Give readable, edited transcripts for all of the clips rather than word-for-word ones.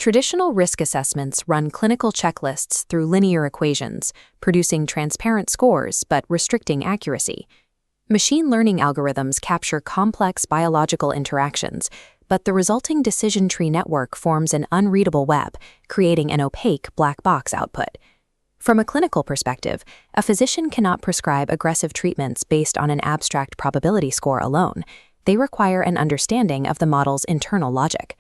Traditional risk assessments run clinical checklists through linear equations, producing transparent scores but restricting accuracy. Machine learning algorithms capture complex biological interactions, but the resulting decision tree network forms an unreadable web, creating an opaque black box output. From a clinical perspective, a physician cannot prescribe aggressive treatments based on an abstract probability score alone. They require an understanding of the model's internal logic.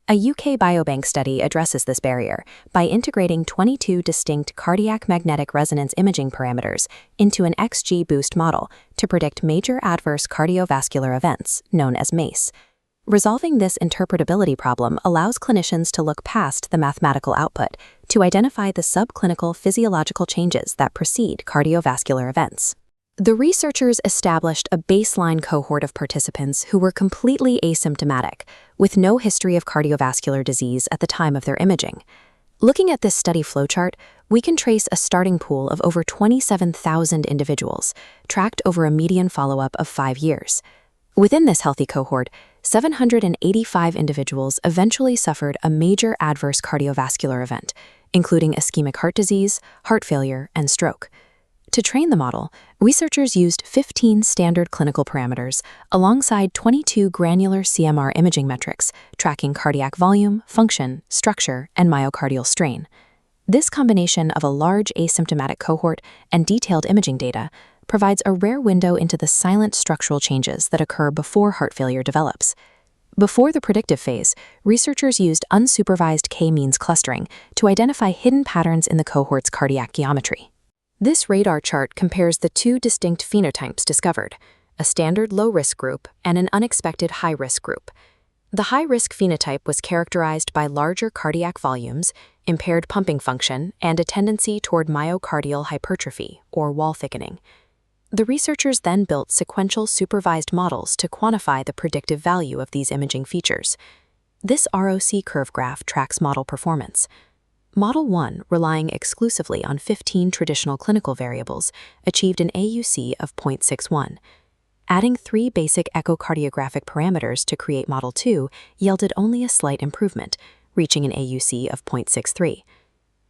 A UK Biobank study addresses this barrier by integrating 22 distinct cardiac magnetic resonance imaging parameters into an XGBoost model to predict major adverse cardiovascular events, known as MACE. Resolving this interpretability problem allows clinicians to look past the mathematical output to identify the subclinical physiological changes that precede cardiovascular events. The researchers established a baseline cohort of participants who were completely asymptomatic, with no history of cardiovascular disease at the time of their imaging. Looking at this study flowchart, we can trace a starting pool of over 27,000 individuals, tracked over a median follow-up of 5 years. Within this healthy cohort, 785 individuals eventually suffered a major adverse cardiovascular event, including ischemic heart disease, heart failure, and stroke. To train the model, researchers used 15 standard clinical parameters alongside 22 granular CMR imaging metrics, tracking cardiac volume, function, structure, and myocardial strain. This combination of a large asymptomatic cohort and detailed imaging data provides a rare window into the silent structural changes that occur before heart failure develops. Before the predictive phase, researchers used unsupervised k-means clustering to identify hidden patterns in the cohort's cardiac geometry. This radar chart compares the two distinct phenotypes discovered, a standard low-risk group and an unexpected high-risk group. The high-risk phenotype was characterized by larger cardiac volumes, impaired pumping function, and a tendency toward myocardial hypertrophy, or wall thickening. The researchers then built sequential supervised models to quantify the predictive value of these imaging features. This ROC curve graph tracks model performance. Model 1, relying exclusively on 15 traditional clinical variables, achieved an AUC of 0.61. Adding 3 basic echocardiographic parameters to create Model 2 yielded only a slight improvement, reaching an AUC of 0.63.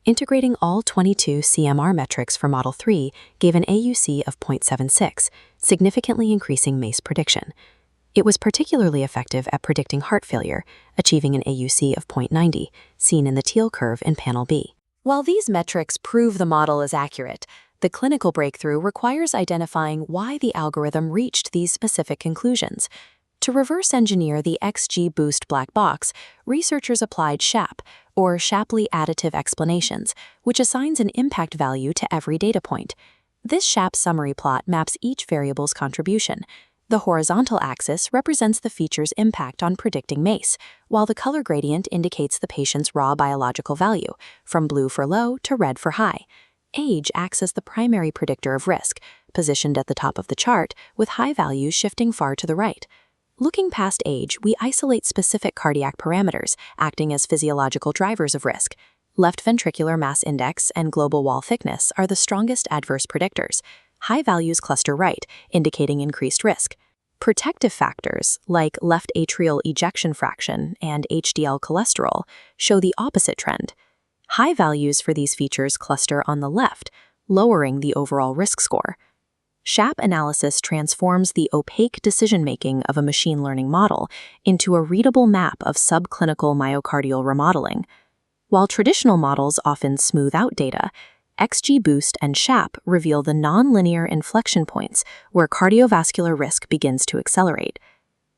Integrating all 22 CMR metrics for Model 3 gave an AUC of 0.76, significantly increasing MACE prediction. It was particularly effective at predicting heart failure, achieving an AUC of 0.90, seen in the teal curve in Panel B. While these metrics prove the model is accurate, the clinical breakthrough requires identifying why the algorithm reached these specific conclusions. To reverse engineer the XGBoost black box, researchers applied SHAP, or Shapley additive explanations, which assigns an impact value to every data point. This SHAP summary plot maps each variable's contribution. The horizontal axis represents the feature's impact on predicting MACE, while the color gradient indicates the patient's raw biological value, from blue for low to red for high. Age acts as the primary predictor of risk, positioned at the top of the chart, with high values shifting far to the right. Looking past age, we isolate specific cardiac parameters, acting as physiological drivers of risk. Left ventricular mass index and global wall thickness are the strongest adverse predictors. High values cluster right, indicating increased risk. Protective factors, like left atrial ejection fraction and HDL cholesterol, show the opposite trend. High values for these features cluster on the left, lowering the overall risk score. SHAP analysis transforms the opaque decision-making of a machine learning model into a readable map of subclinical myocardial remodeling. While traditional models often smooth out data, XGBoost and SHAP reveal the nonlinear inflection points where cardiovascular risk begins to accelerate.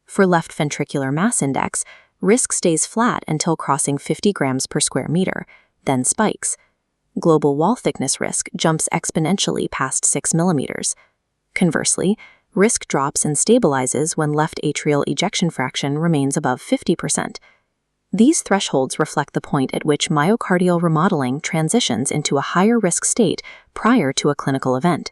For left ventricular mass index, risk stays flat until crossing 50 grams per square meter, then spikes. Global wall thickness risk jumps exponentially past 6 millimeters. Conversely, risk drops and stabilizes when left atrial ejection fraction remains above 50%. These thresholds reflect the point at which myocardial remodeling transitions into a higher risk state prior to a clinical event.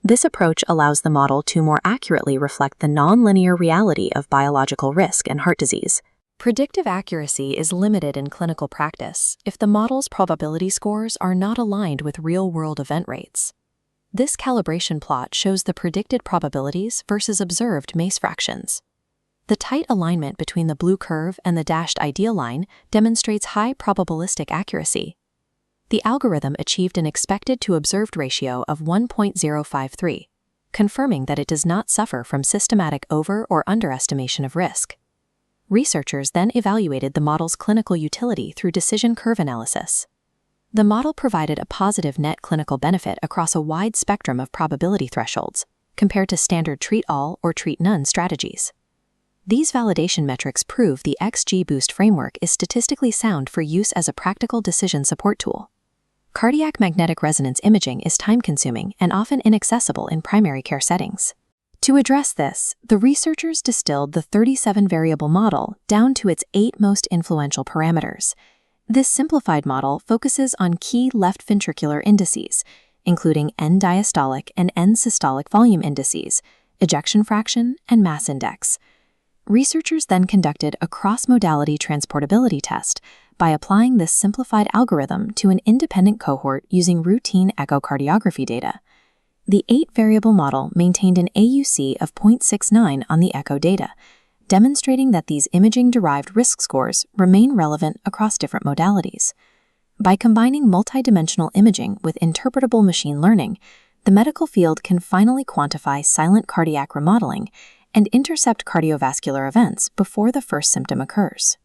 This approach allows the model to more accurately reflect the nonlinear reality of biological risk and heart disease. Predictive accuracy is limited in clinical practice if the model's probability scores are not aligned with real-world event rates. This calibration plot shows the predicted probabilities versus observed MACE fractions. The tight alignment between the blue curve and the dashed ideal line demonstrates high probabilistic accuracy. The algorithm achieved an expected to observed ratio of 1.053, confirming that it does not suffer from systematic over- or underestimation of risk. Researchers then evaluated the model's clinical utility through decision curve analysis. The model provided a positive net clinical benefit across a wide spectrum of probability thresholds, compared to standard treat-all or treat-none strategies. These validation metrics prove the XGBoost framework is statistically sound for use as a practical decision support tool. Cardiac magnetic resonance imaging is time-consuming and often inaccessible in primary care settings. To address this, the researchers distilled the 37-variable model down to its 8 most influential parameters. This simplified model focuses on key left ventricular indices, including end-diastolic and end-systolic volume indices, ejection fraction, and mass index. Researchers then conducted a cross-modality transportability test by applying this simplified algorithm to an independent cohort using routine echocardiography data. The 8-variable model maintained an AUC of 0.69 on the echo data, demonstrating that these imaging-derived risk scores remain relevant across different modalities. By combining multidimensional imaging with interpretable machine learning, the medical field can finally quantify silent cardiac remodeling and intercept cardiovascular events before the first symptom occurs.